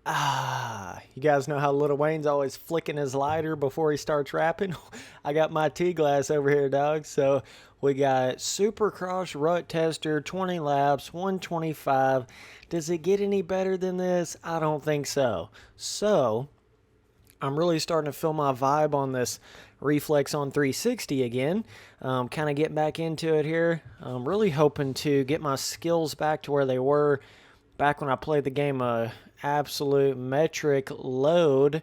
You guys know how Lil Wayne's always flicking his lighter before he starts rapping? I got my tea glass over here, dog. So we got Supercross Rut Tester, 20 laps, 125. Does it get any better than this? I don't think so. So I'm really starting to feel my vibe on this Reflex on 360 again. Kind of getting back into it here. I'm really hoping to get my skills back to where they were back when I played the game absolute metric load.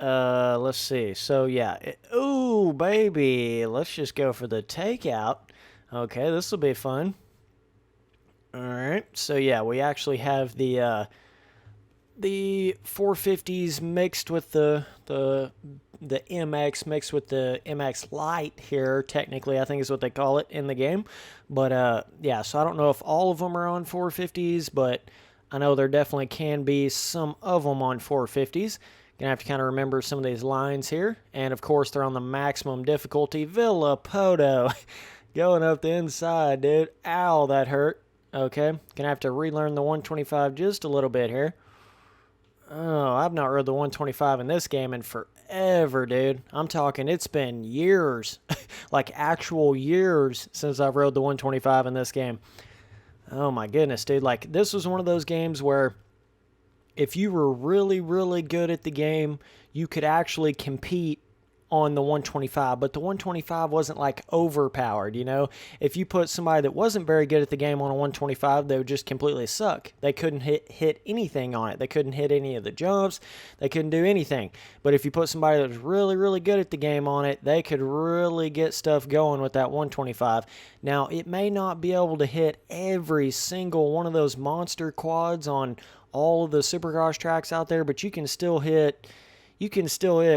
Let's see. So yeah. Ooh, baby. Let's just go for the takeout. Okay, this will be fun. All right. So yeah, we actually have the 450s mixed with the MX mixed with the MX Lite here, technically, I think is what they call it in the game. But yeah, so I don't know if all of them are on 450s, but I know there definitely can be some of them on 450s. Gonna have to kind of remember some of these lines here. And of course, they're on the maximum difficulty. Villa Poto going up the inside, dude. Ow, that hurt. Okay, gonna have to relearn the 125 just a little bit here. Oh, I've not rode the 125 in this game in forever, dude. I'm talking, it's been years, like actual years since I've rode the 125 in this game. Oh my goodness, dude. Like, this was one of those games where if you were really, really good at the game, you could actually compete on the 125, but the 125 wasn't like overpowered, you know? If you put somebody that wasn't very good at the game on a 125, they would just completely suck. They couldn't hit anything on it. They couldn't hit any of the jumps. They couldn't do anything. But if you put somebody that was really, really good at the game on it, they could really get stuff going with that 125. Now, it may not be able to hit every single one of those monster quads on all of the Supercross tracks out there, but you can still hit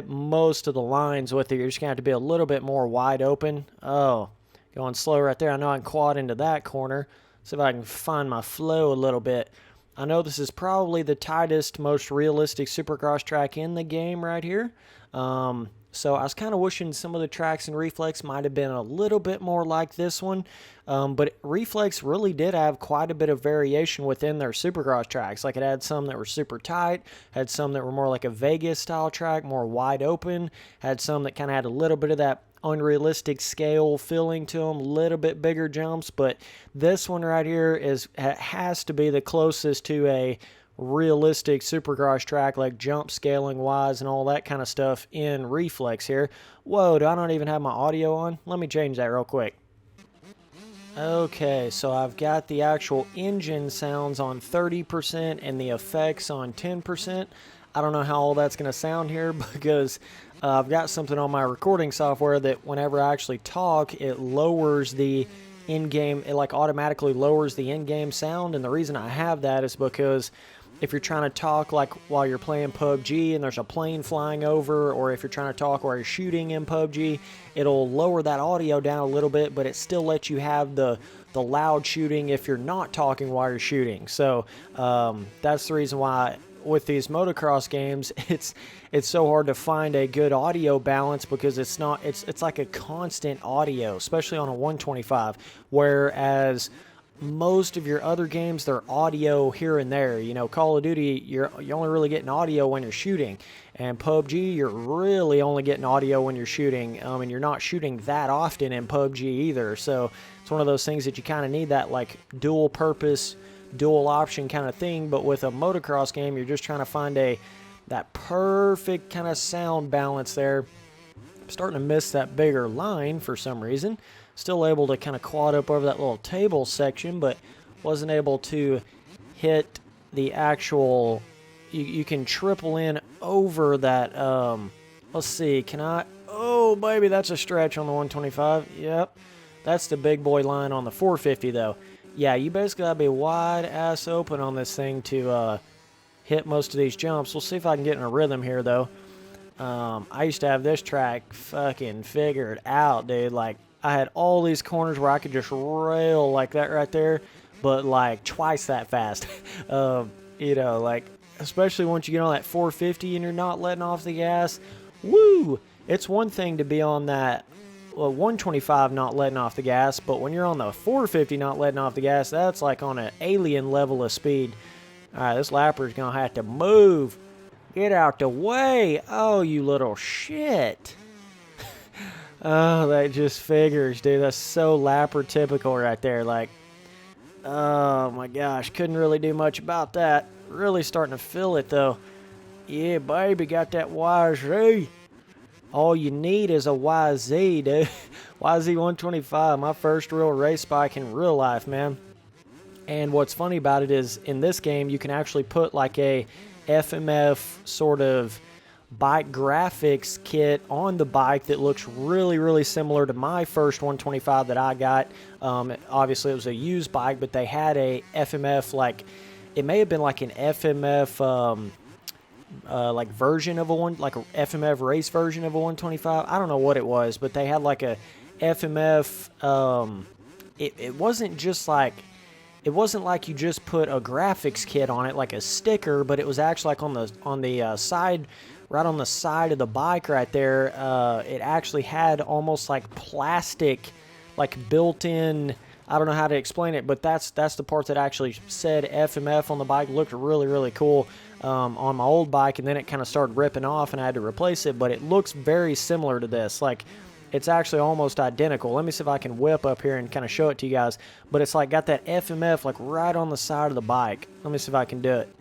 most of the lines with it. You're just going to have to be a little bit more wide open. Oh, going slow right there. I know I can quad into that corner. See if I can find my flow a little bit. I know this is probably the tightest, most realistic Supercross track in the game right here. So I was kind of wishing some of the tracks in Reflex might have been a little bit more like this one. But Reflex really did have quite a bit of variation within their Supercross tracks. Like, it had some that were super tight, had some that were more like a Vegas style track, more wide open, had some that kind of had a little bit of that unrealistic scale feeling to them, a little bit bigger jumps. But this one right here has to be the closest to a realistic Supercross track, like jump scaling wise and all that kind of stuff in Reflex here. Whoa, do I not even have my audio on? Let me change that real quick. Okay, so I've got the actual engine sounds on 30% and the effects on 10%. I don't know how all that's going to sound here because I've got something on my recording software that whenever I actually talk, it lowers the in-game, it like automatically lowers the in-game sound. And the reason I have that is because if you're trying to talk like while you're playing PUBG and there's a plane flying over, or if you're trying to talk while you're shooting in PUBG, it'll lower that audio down a little bit, but it still lets you have the loud shooting if you're not talking while you're shooting. So that's the reason why with these motocross games, it's so hard to find a good audio balance, because it's like a constant audio, especially on a 125, whereas most of your other games, they're audio here and there. You know, Call of Duty, you're only really getting audio when you're shooting, and PUBG, you're really only getting audio when you're shooting, and you're not shooting that often in PUBG either. So it's one of those things that you kind of need that like dual purpose, dual option kind of thing. But with a motocross game, you're just trying to find that perfect kind of sound balance there. I'm starting to miss that bigger line for some reason. Still able to kind of quad up over that little table section, but wasn't able to hit the actual, you can triple in over that, let's see, can I, oh baby, that's a stretch on the 125, yep, that's the big boy line on the 450 though. Yeah, you basically gotta be wide ass open on this thing to hit most of these jumps. We'll see if I can get in a rhythm here though. I used to have this track fucking figured out, dude. Like, I had all these corners where I could just rail like that right there, but like twice that fast. You know, like, especially once you get on that 450 and you're not letting off the gas. Woo! It's one thing to be on that 125 not letting off the gas, but when you're on the 450 not letting off the gas, that's like on an alien level of speed. All right, this lapper's going to have to move. Get out the way. Oh, you little shit. Oh, that just figures, dude. That's so lapper typical right there. Like, oh my gosh. Couldn't really do much about that. Really starting to feel it, though. Yeah, baby, got that YZ. All you need is a YZ, dude. YZ125, my first real race bike in real life, man. And what's funny about it is, in this game, you can actually put like a FMF sort of bike graphics kit on the bike that looks really, really similar to my first 125 that I got. Obviously, it was a used bike, but they had a FMF, like, it may have been like an FMF like version of like a FMF race version of a 125. I don't know what it was, but they had like a FMF. It wasn't just like, it wasn't like you just put a graphics kit on it like a sticker, but it was actually like on the side, right on the side of the bike right there. It actually had almost like plastic, like built-in. I don't know how to explain it, but that's the part that actually said FMF on the bike. Looked really, really cool on my old bike, and then it kind of started ripping off and I had to replace it, but it looks very similar to this. Like, it's actually almost identical. Let me see if I can whip up here and kind of show it to you guys, but it's like got that FMF like right on the side of the bike. Let me see if I can do it.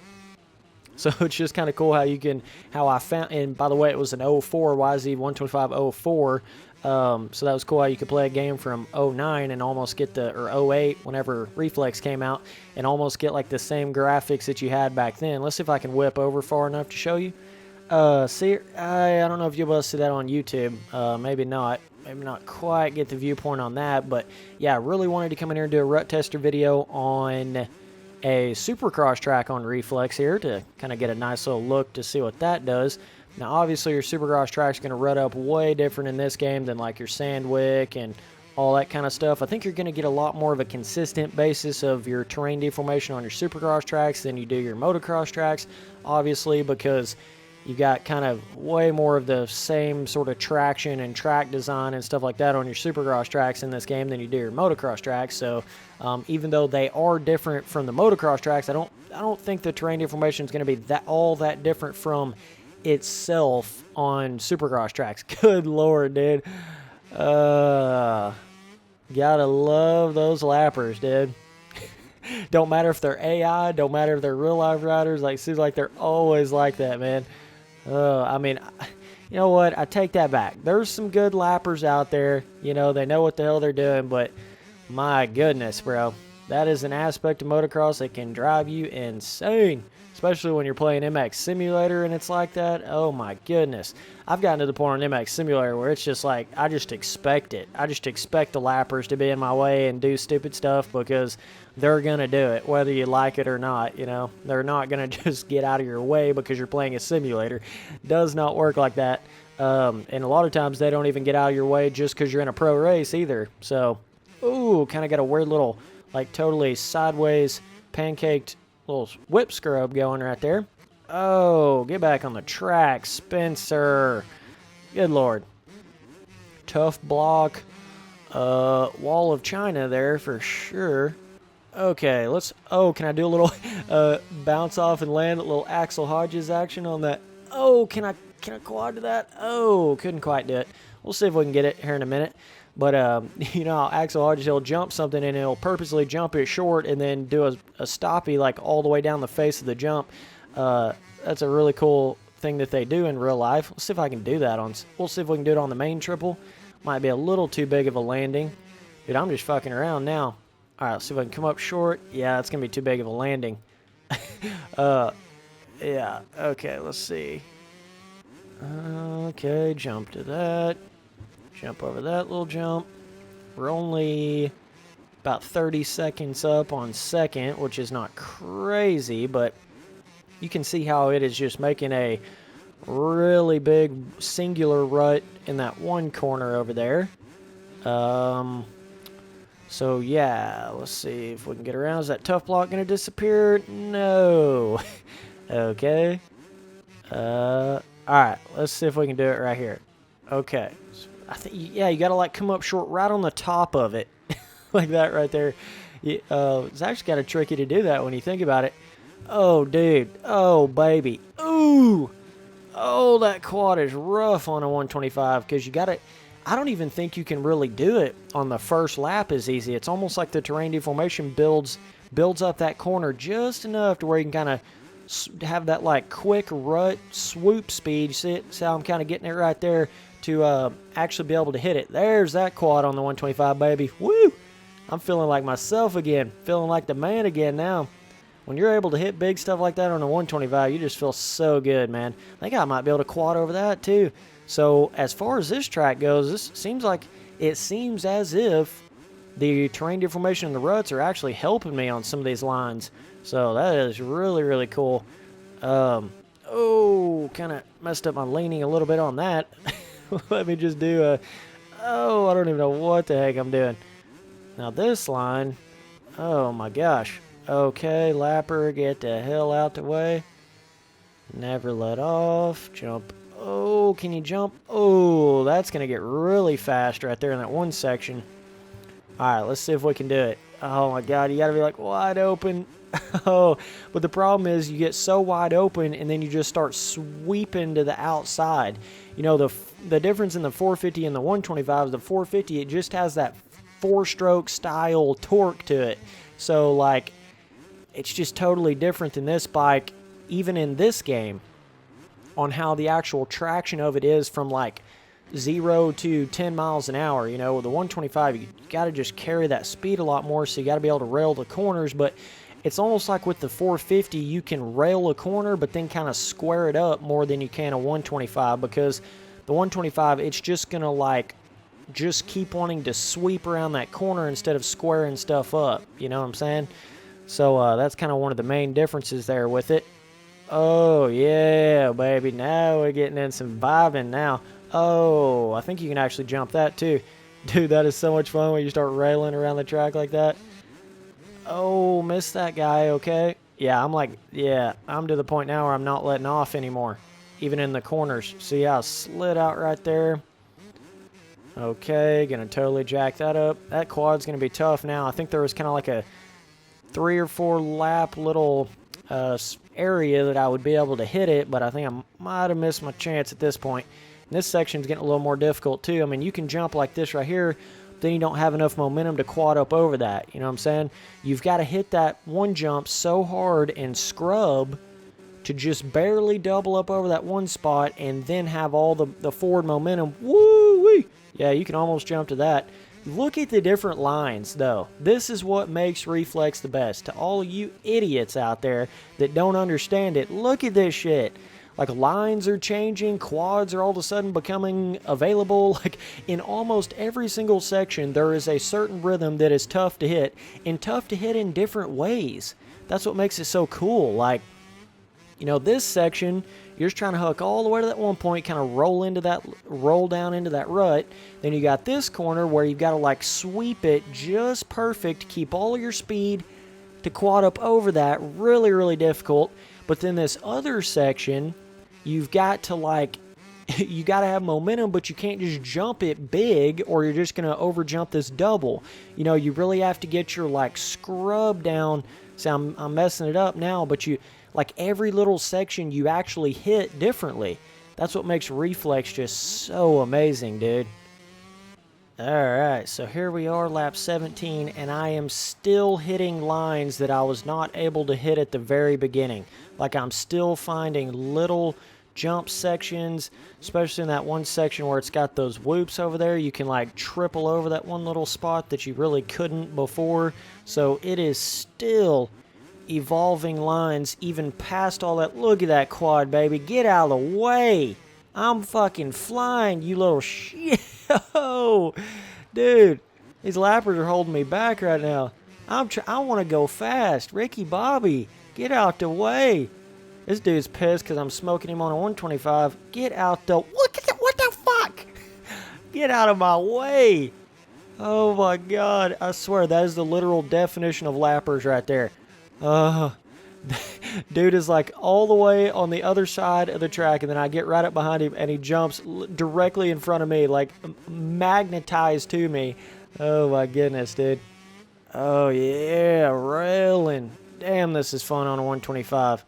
So it's just kind of cool how I found, and by the way, it was an 04 YZ125 04. So that was cool how you could play a game from 09 and almost get or 08 whenever Reflex came out, and almost get like the same graphics that you had back then. Let's see if I can whip over far enough to show you. See, I don't know if you'll be able to see that on YouTube. Maybe not quite get the viewpoint on that, but yeah, I really wanted to come in here and do a rut tester video on a supercross track on Reflex here to kind of get a nice little look to see what that does. Now, obviously, your supercross track's going to rut up way different in this game than like your Sandwick and all that kind of stuff. I think you're going to get a lot more of a consistent basis of your terrain deformation on your supercross tracks than you do your motocross tracks, obviously, because you got kind of way more of the same sort of traction and track design and stuff like that on your supercross tracks in this game than you do your motocross tracks. So even though they are different from the motocross tracks, I don't think the terrain deformation is going to be all that different from itself on supercross tracks. Good lord, dude. Gotta love those lappers, dude. Don't matter if they're AI, don't matter if they're real life riders. Like, seems like they're always like that, man. I mean, you know what? I take that back. There's some good lappers out there. You know, they know what the hell they're doing, but my goodness, bro. That is an aspect of motocross that can drive you insane, especially when you're playing MX Simulator and it's like that. Oh my goodness. I've gotten to the point on MX Simulator where it's just like, I just expect it. I just expect the lappers to be in my way and do stupid stuff because they're going to do it, whether you like it or not. You know, they're not going to just get out of your way because you're playing a simulator. Does not work like that. And a lot of times they don't even get out of your way just because you're in a pro race either. So, ooh, kind of got a weird little, like, totally sideways pancaked little whip scrub going right there. Oh, get back on the track, Spencer. Good lord. Tough block. Wall of China there for sure. Okay, can I do a little bounce off and land a little Axel Hodges action on that? Oh, can I quad to that? Oh, couldn't quite do it. We'll see if we can get it here in a minute. But, you know, Axel Hodges, he'll jump something and he'll purposely jump it short and then do a stoppie like all the way down the face of the jump. That's a really cool thing that they do in real life. Let's see if I can do that we'll see if we can do it on the main triple. Might be a little too big of a landing. Dude, I'm just fucking around now. All right, let's see if I can come up short. Yeah, it's going to be too big of a landing. Yeah, okay, let's see. Okay, jump to that. Jump over that little jump. We're only about 30 seconds up on second, which is not crazy, but you can see how it is just making a really big singular rut in that one corner over there. So yeah, let's see if we can get around. Is that tough block going to disappear? No. Okay. Alright, let's see if we can do it right here. Okay. I think, yeah, you got to like come up short right on the top of it. Like that right there. It's actually kind of tricky to do that when you think about it. Oh, dude. Oh, baby. Ooh. Oh, that quad is rough on a 125 because you got to. I don't even think you can really do it on the first lap as easy. It's almost like the terrain deformation builds up that corner just enough to where you can kind of have that like quick rut swoop speed. You see how I'm kind of getting it right there to actually be able to hit it. There's that quad on the 125, baby. Woo! I'm feeling like myself again. Feeling like the man again now. When you're able to hit big stuff like that on a 125, you just feel so good, man. I think I might be able to quad over that too. So as far as this track goes, this seems as if the terrain deformation and the ruts are actually helping me on some of these lines. So that is really, really cool. Oh, kind of messed up my leaning a little bit on that. Let me just do a... Oh, I don't even know what the heck I'm doing. Now this line... Oh my gosh. Okay, lapper, get the hell out the way. Never let off. Jump. Oh, can you jump? Oh, that's going to get really fast right there in that one section. Alright, let's see if we can do it. Oh my god, you got to be like wide open. Oh, but the problem is you get so wide open and then you just start sweeping to the outside. You know, the difference in the 450 and the 125 is the 450, it just has that four-stroke style torque to it. So, like, it's just totally different than this bike, even in this game, on how the actual traction of it is from like 0 to 10 miles an hour. You know, with the 125, you got to just carry that speed a lot more, so you got to be able to rail the corners. But it's almost like with the 450, you can rail a corner, but then kind of square it up more than you can a 125, because the 125, it's just going to like just keep wanting to sweep around that corner instead of squaring stuff up. You know what I'm saying? So that's kind of one of the main differences there with it. Oh, yeah, baby. Now we're getting in some vibing now. Oh, I think you can actually jump that too. Dude, that is so much fun when you start railing around the track like that. Oh, missed that guy, okay. Yeah, I'm to the point now where I'm not letting off anymore, even in the corners. See how I slid out right there? Okay, gonna totally jack that up. That quad's gonna be tough now. I think there was kind of like a 3 or 4 lap little area that I would be able to hit it, but I think I might have missed my chance at this point. And this section's getting a little more difficult too. I mean, you can jump like this right here, but then you don't have enough momentum to quad up over that. You know what I'm saying? You've got to hit that one jump so hard and scrub to just barely double up over that one spot and then have all the forward momentum. Woo-wee! Yeah, you can almost jump to that. Look at the different lines, though. This is what makes Reflex the best. To all you idiots out there that don't understand it, look at this shit. Like, lines are changing, quads are all of a sudden becoming available. Like, in almost every single section, there is a certain rhythm that is tough to hit, and tough to hit in different ways. That's what makes it so cool. Like, you know, this section, you're just trying to hook all the way to that one point, kind of roll down into that rut. Then you got this corner where you've got to like sweep it just perfect, keep all of your speed to quad up over that. Really, really difficult. But then this other section, you've got to like, you got to have momentum, but you can't just jump it big or you're just going to over jump this double. You know, you really have to get your like scrub down. See, I'm messing it up now, but like every little section you actually hit differently. That's what makes Reflex just so amazing, dude. Alright, so here we are, lap 17, and I am still hitting lines that I was not able to hit at the very beginning. Like, I'm still finding little jump sections, especially in that one section where it's got those whoops over there. You can like triple over that one little spot that you really couldn't before. So it is still evolving lines even past all that. Look at that quad, baby. Get out of the way. I'm fucking flying, you little shit. Dude, these lappers are holding me back right now. I want to go fast. Ricky Bobby, get out the way. This dude's pissed because I'm smoking him on a 125. Get out the... What the fuck? Get out of my way. Oh my god. I swear, that is the literal definition of lappers right there. Dude is like all the way on the other side of the track, and then I get right up behind him and he jumps directly in front of me, like magnetized to me. Oh my goodness, dude. Oh yeah, railing. Damn, this is fun on a 125.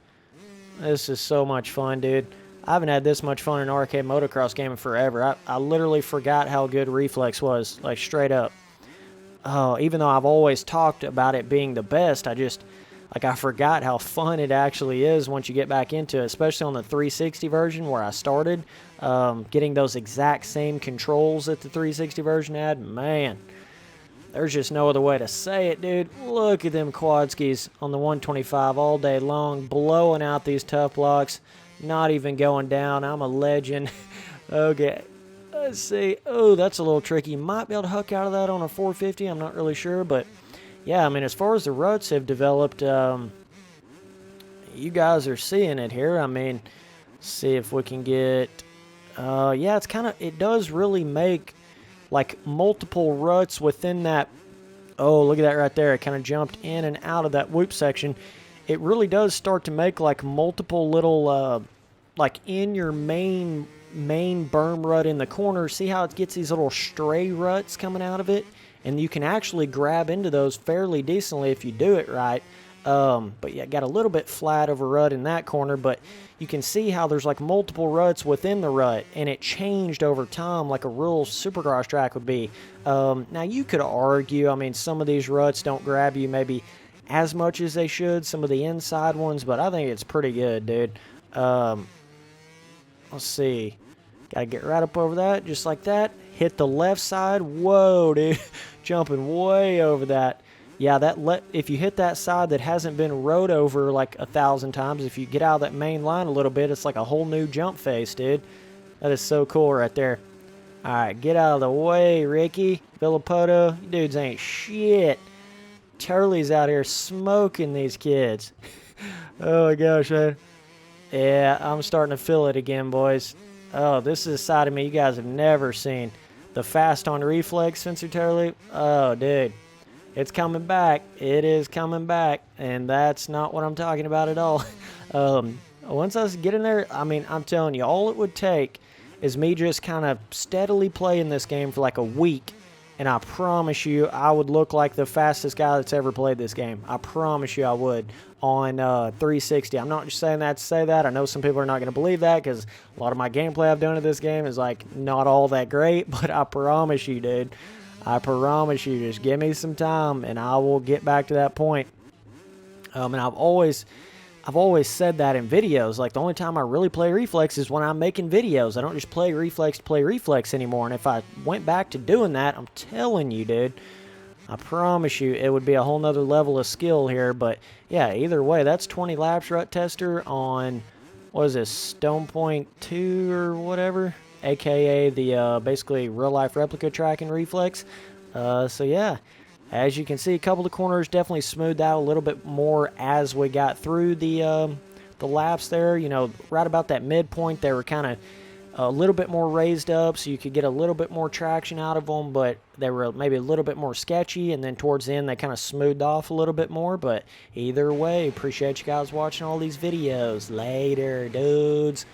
This is so much fun, dude. I haven't had this much fun in an arcade motocross game in forever. I literally forgot how good Reflex was, like straight up. Oh, even though I've always talked about it being the best, I forgot how fun it actually is once you get back into it, especially on the 360 version where I started. Getting those exact same controls that the 360 version had, man, there's just no other way to say it, dude. Look at them quad skis on the 125 all day long, blowing out these tough blocks, not even going down. I'm a legend. Okay. Let's see. Oh, that's a little tricky. Might be able to hook out of that on a 450. I'm not really sure. But, yeah, I mean, as far as the ruts have developed, you guys are seeing it here. I mean, see if we can get... yeah, it does really make, like, multiple ruts within that... Oh, look at that right there. It kind of jumped in and out of that whoop section. It really does start to make, like, multiple little, like, in your main berm rut in the corner. See how it gets these little stray ruts coming out of it? And you can actually grab into those fairly decently if you do it right. But yeah, got a little bit flat of a rut in that corner, but you can see how there's like multiple ruts within the rut, and it changed over time like a real supercross track would be. Now you could argue, I mean, some of these ruts don't grab you maybe as much as they should, some of the inside ones, but I think it's pretty good, dude. Let's see. Gotta get right up over that, just like that. Hit the left side. Whoa, dude. Jumping way over that. Yeah, if you hit that side that hasn't been rode over like 1,000 times, if you get out of that main line a little bit, it's like a whole new jump face, dude. That is so cool right there. All right, get out of the way, Ricky. Villapoto, you dudes ain't shit. Turley's out here smoking these kids. Oh my gosh, man. Yeah, I'm starting to feel it again, boys. Oh, this is a side of me you guys have never seen. The fast on reflex, Spencer Turley. Oh, dude. It's coming back. It is coming back. And that's not what I'm talking about at all. Once I get in there, I mean, I'm telling you, all it would take is me just kind of steadily playing this game for like a week. And I promise you, I would look like the fastest guy that's ever played this game. I promise you I would on 360. I'm not just saying that to say that. I know some people are not going to believe that because a lot of my gameplay I've done in this game is like not all that great. But I promise you, dude. I promise you, just give me some time and I will get back to that point. And I've always said that in videos. Like, the only time I really play Reflex is when I'm making videos. I don't just play Reflex to play Reflex anymore. And if I went back to doing that, I'm telling you, dude, I promise you it would be a whole nother level of skill here. But, yeah, either way, that's 20 laps rut tester on, what is this, Stone Point 2 or whatever? A.K.A. the basically real-life replica track in Reflex. So, yeah. As you can see, a couple of corners definitely smoothed out a little bit more as we got through the laps there. You know, right about that midpoint, they were kind of a little bit more raised up, so you could get a little bit more traction out of them, but they were maybe a little bit more sketchy, and then towards the end, they kind of smoothed off a little bit more. But either way, appreciate you guys watching all these videos. Later, dudes.